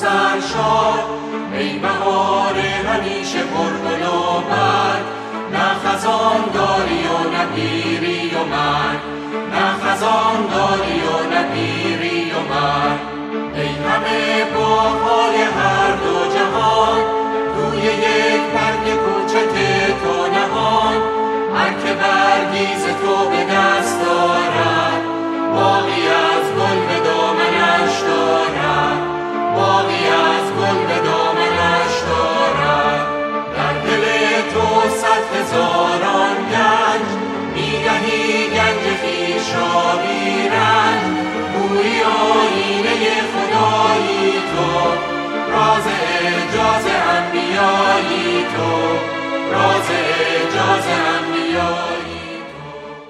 سرشار، ای بهار همیشه پرگل و برگ، نه خزان داری و نه پیری و مرگ، نه خزان داری و نه پیری و مرگ. ای همه باغ‌های هر دو جهان، روی یک برگ کوچک تو نهان، هر که برگی ز تو به دست دارد، باغی از گل به دامنش دارد، باغی از گل به دامنش دارد. در دل تو 100,000 گنج، می‌دهی گنج خویش را بی رنج، گویی آیینه خدایی تو، راز اعجاز انبیایی تو، راز اعجاز